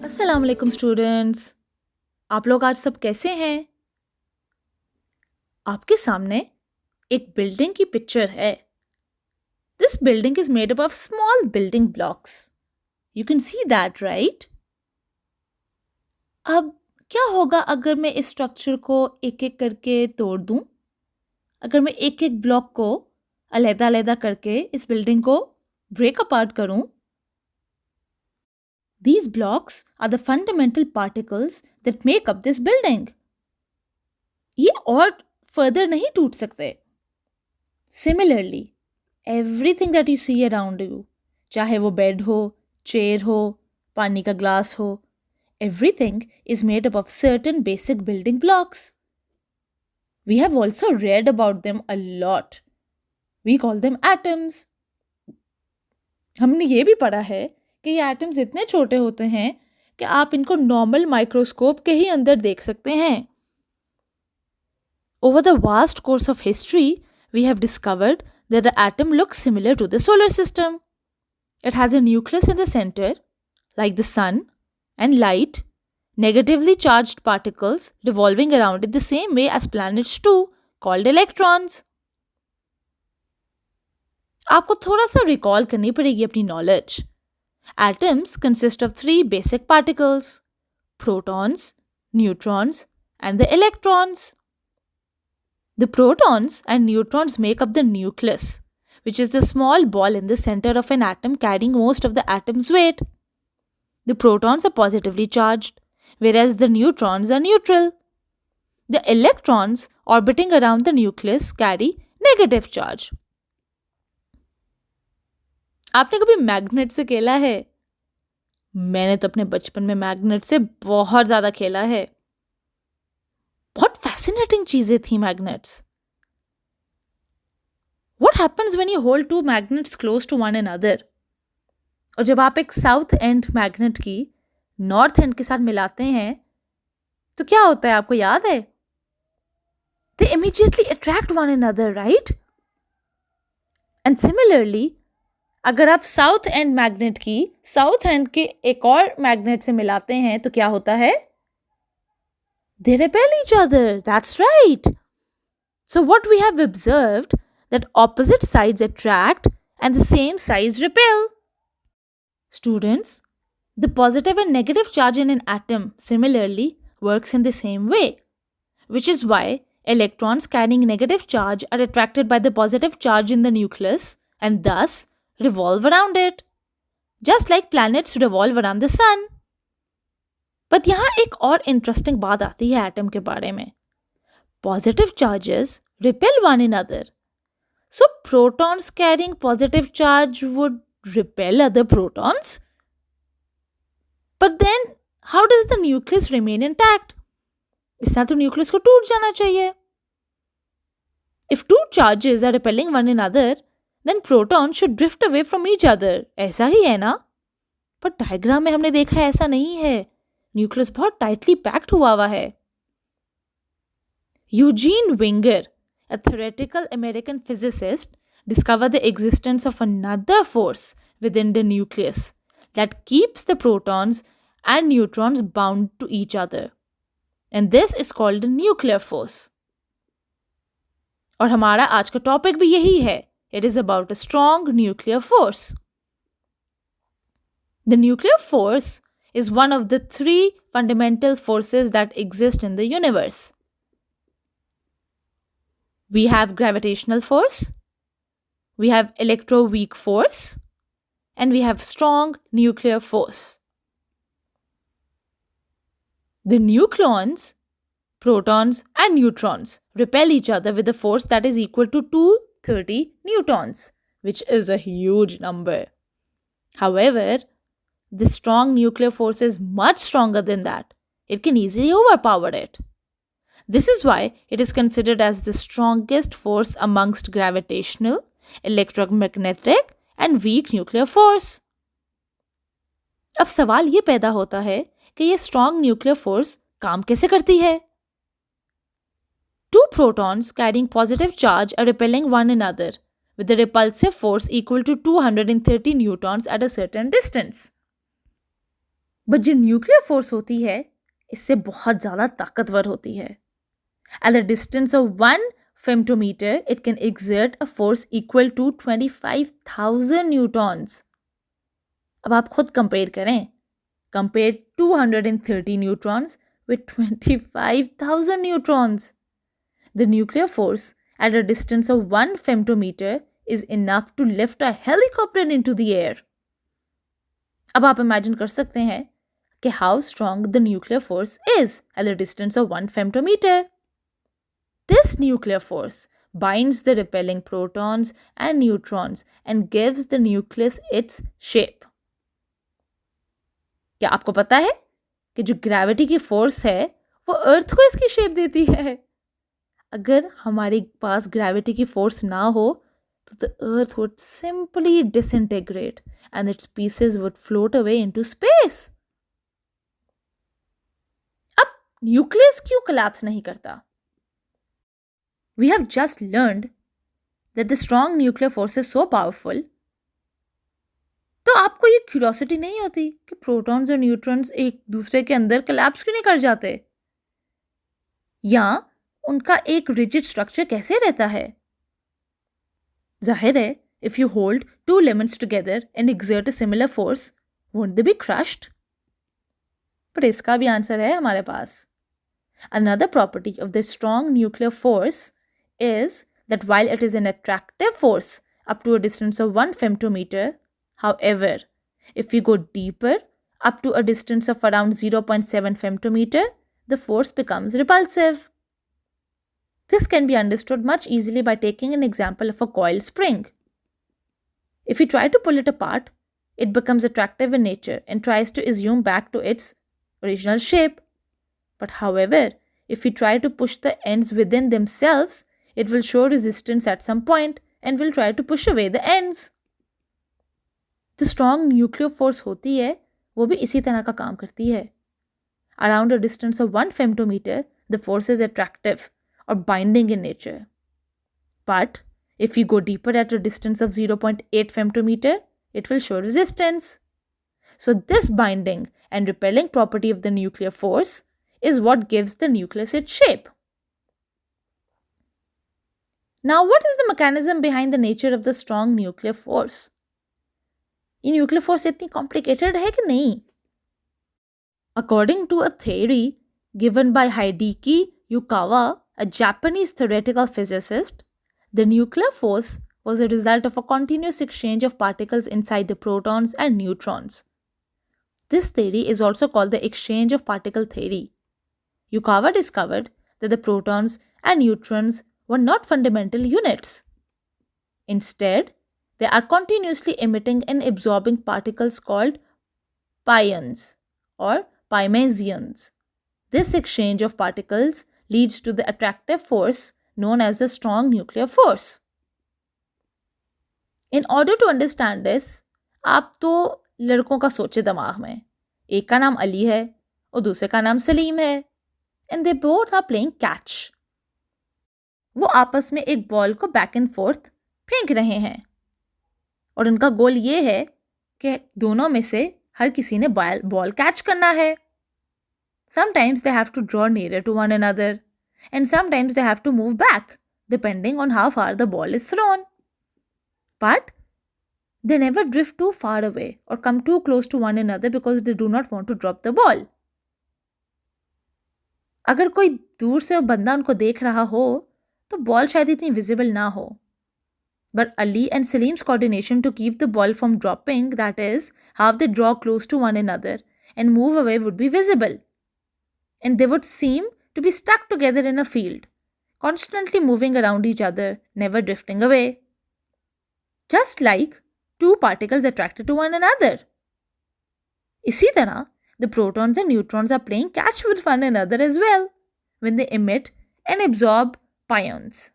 अस्सलाम वालेकुम स्टूडेंट्स। आप लोग आज सब कैसे हैं? आपके सामने एक बिल्डिंग की पिक्चर है। This building is made up of small building blocks. You can see that, right? अब क्या होगा अगर मैं इस स्ट्रक्चर को एक एक करके तोड़ दूं? अगर मैं एक एक ब्लॉक को अलग-अलग करके इस बिल्डिंग को ब्रेक अपार्ट करूं? These blocks are the fundamental particles that make up this building. ये और फर्दर नहीं टूट सकते। Similarly, everything that you see around you, चाहे वो बेड हो, चेयर हो, पानी का ग्लास हो, everything is made up of certain basic building blocks. We have also read about them a lot. We call them atoms. हमने ये भी पढ़ा है कि ये एटम्स इतने छोटे होते हैं कि आप इनको नॉर्मल माइक्रोस्कोप के ही अंदर देख सकते हैं। Over the vast course of history, we have discovered that the atom looks similar to the solar system. It has a nucleus in the center, like the sun, and light, negatively charged particles revolving around it the same way as planets do, called electrons. आपको थोड़ा सा recall करनी पड़ेगी अपनी knowledge. Atoms consist of three basic particles: protons, neutrons, and the electrons. The protons and neutrons make up the nucleus, which is the small ball in the center of an atom carrying most of the atom's weight. The protons are positively charged, whereas the neutrons are neutral. The electrons orbiting around the nucleus carry negative charge. आपने कभी magnet से खेला है? मैंने तो अपने बचपन में मैग्नेट से बहुत ज़्यादा खेला है। बहुत फैसिनेटिंग चीज़ें थी magnets. What happens when you hold two magnets close to one another? और जब आप एक साउथ एंड मैग्नेट की नॉर्थ एंड के साथ मिलाते हैं तो क्या होता है, आपको याद है? They immediately attract one another, right? And similarly, अगर आप साउथ एंड मैग्नेट की साउथ एंड के एक और मैग्नेट से मिलाते हैं तो क्या होता है? They repel each other. That's right. So what we have observed that opposite sides attract and the same sides repel. Students, the positive and negative charge in an atom similarly works in the same way, which is why electrons carrying negative charge are attracted by the positive charge in the nucleus and thus revolve around it, just like planets revolve around the sun. But यहाँ एक और interesting बात आती है atom के बारे में। Positive charges repel one another. So protons carrying positive charge would repel other protons. But then how does the nucleus remain intact? इस तरह तो न्यूक्लियस को टूट जाना चाहिए। If two charges are repelling one another, then protons should drift away from each other. ऐसा ही है ना? पर डायग्राम में हमने देखा है ऐसा नहीं है। न्यूक्लियस बहुत टाइटली पैक्ड हुआ है। Eugene Winger, a theoretical American physicist, discovered the existence of another force within the nucleus that keeps the protons and neutrons bound to each other. And this is called the nuclear force. और हमारा आज का topic भी यही है। It is about a strong nuclear force. The nuclear force is one of the three fundamental forces that exist in the universe. We have gravitational force, we have electroweak force, and we have strong nuclear force. The nucleons, protons, and neutrons repel each other with a force that is equal to 230 newtons, which is a huge number. However, the strong nuclear force is much stronger than that. It can easily overpower it. This is why it is considered as the strongest force amongst gravitational, electromagnetic, and weak nuclear force. अब सवाल ये पैदा होता है कि ये strong nuclear force काम कैसे करती है? Two protons carrying positive charge are repelling one another with a repulsive force equal to 230 newtons at a certain distance. But जो न्यूक्लियर फोर्स होती है इससे बहुत ज़्यादा ताकतवर होती है. At the distance of 1 femtometer, it can exert a force equal to 25,000 newtons. अब आप खुद कंपेयर करें. Compare 230 neutrons with 25,000 neutrons. The nuclear force at a distance of 1 femtometer is enough to lift a helicopter into the air. अब आप imagine कर सकते हैं कि how strong the nuclear force is at the distance of 1 femtometer. This nuclear force binds the repelling protons and neutrons and gives the nucleus its shape. क्या आपको पता है कि जो ग्रेविटी की फोर्स है वो अर्थ को इसकी शेप देती है. अगर हमारे पास ग्रेविटी की फोर्स ना हो तो the earth would simply disintegrate and it's pieces would float away into space. अब न्यूक्लियस क्यों कोलैप्स नहीं करता? We have just learned that the strong nuclear force is so powerful. तो आपको ये क्यूरियोसिटी नहीं होती कि प्रोटॉन्स और न्यूट्रॉन्स एक दूसरे के अंदर कोलैप्स क्यों नहीं कर जाते, या उनका एक रिजिड स्ट्रक्चर कैसे रहता है? जाहिर है, if you hold two elements together and exert a similar force, won't they B crushed? पर इसका भी आंसर है हमारे पास. Another property of the strong nuclear force is that while it is an attractive force up to a distance of 1 femtometer, however, if we go deeper up to a distance of around 0.7 femtometer, the force becomes repulsive. This can be understood much easily by taking an example of a coil spring. If we try to pull it apart, it becomes attractive in nature and tries to assume back to its original shape. But however, if we try to push the ends within themselves, it will show resistance at some point and will try to push away the ends. The strong nuclear force होती है वो भी इसी तरह का काम करती है. Around a distance of 1 femtometer, the force is attractive or binding in nature. But if we go deeper at a distance of 0.8 femtometer, it will show resistance. So this binding and repelling property of the nuclear force is what gives the nucleus its shape. Now, what is the mechanism behind the nature of the strong nuclear force? ये nuclear force इतनी complicated है कि नहीं? According to a theory given by Hideki Yukawa, a Japanese theoretical physicist, the nuclear force was a result of a continuous exchange of particles inside the protons and neutrons. This theory is also called the exchange of particle theory. Yukawa discovered that the protons and neutrons were not fundamental units. Instead, they are continuously emitting and absorbing particles called pions or pymazions. This exchange of particles leads to the attractive force known as the strong nuclear force. In order to understand this, आप तो लड़कों का सोचे दिमाग में. एक का नाम अली है और दूसरे का नाम सलीम है. And they both are playing catch. वो आपस में एक बॉल को बैक एंड फोर्थ फेंक रहे हैं और उनका गोल ये है कि दोनों में से हर किसी ने बॉल कैच करना है. Sometimes they have to draw nearer to one another and sometimes they have to move back depending on how far the ball is thrown. But they never drift too far away or come too close to one another because they do not want to drop the ball. अगर कोई दूर से बंदा उनको देख रहा हो तो बॉल शायद इतनी विजिबल ना हो. But Ali and Salim's coordination to keep the ball from dropping, that is, how they draw close to one another and move away, would be visible. And they would seem to be stuck together in a field, constantly moving around each other, never drifting away. Just like two particles attracted to one another. इसी तरह, the protons and neutrons are playing catch with one another as well when they emit and absorb pions.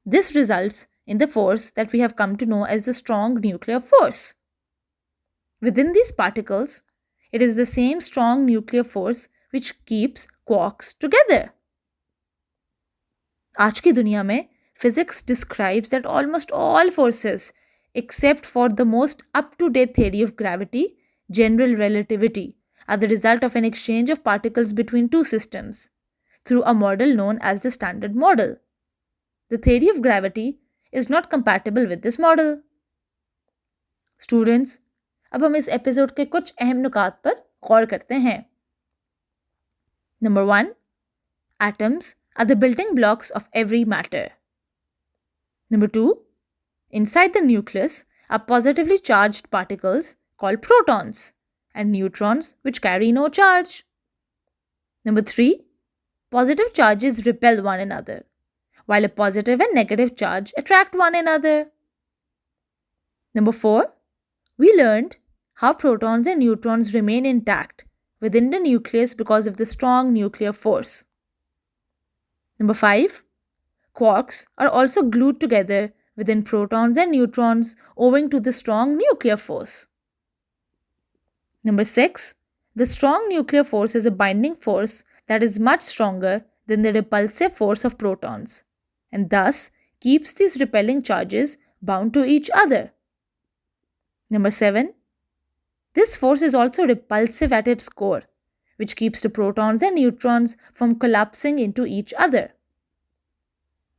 This results in the force that we have come to know as the strong nuclear force. Within these particles, it is the same strong nuclear force which keeps quarks together. आज की दुनिया में physics describes that almost all forces except for the most up-to-date theory of gravity, general relativity, are the result of an exchange of particles between two systems through a model known as the Standard Model. The theory of gravity is not compatible with this model. Students, अब हम इस episode के कुछ अहम नुकात पर गौर करते हैं. Number 1. Atoms are the building blocks of every matter. Number 2. Inside the nucleus are positively charged particles called protons and neutrons which carry no charge. Number 3. Positive charges repel one another, while a positive and negative charge attract one another. Number 4. We learned how protons and neutrons remain intact within the nucleus because of the strong nuclear force. Number 5. Quarks are also glued together within protons and neutrons owing to the strong nuclear force. Number 6. The strong nuclear force is a binding force that is much stronger than the repulsive force of protons, and thus keeps these repelling charges bound to each other. Number 7. This force is also repulsive at its core, which keeps the protons and neutrons from collapsing into each other.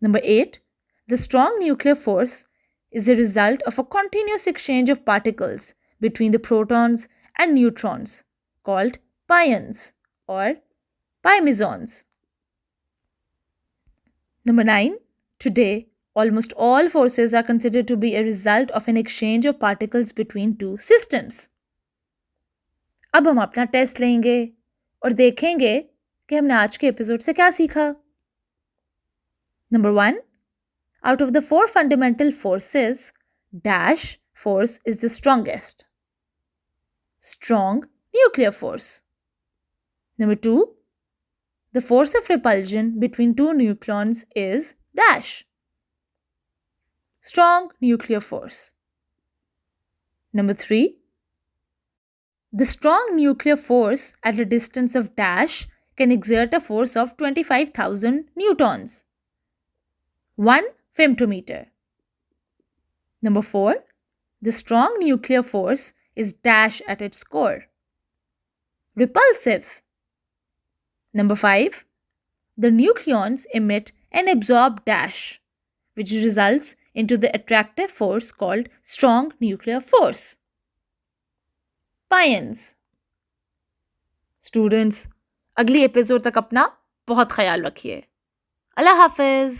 Number 8. The strong nuclear force is a result of a continuous exchange of particles between the protons and neutrons called pions or pi mesons. Number 9. Today, almost all forces are considered to be a result of an exchange of particles between two systems. अब हम अपना test लेंगे और देखेंगे कि हमने आज के एपिसोड से क्या सीखा. Number 1. Out of the 4 fundamental forces, dash force is the strongest. Strong nuclear force. Number 2. The force of repulsion between two nucleons is dash. Strong nuclear force. Number 3. The strong nuclear force at a distance of dash can exert a force of 25,000 newtons. 1 femtometer. Number 4. The strong nuclear force is dash at its core. Repulsive. Number 5. The nucleons emit and absorb dash, which results into the attractive force called strong nuclear force. Pions. Students, अगली episode तक अपना बहुत ख्याल रखिए. अल्लाह हाफिज.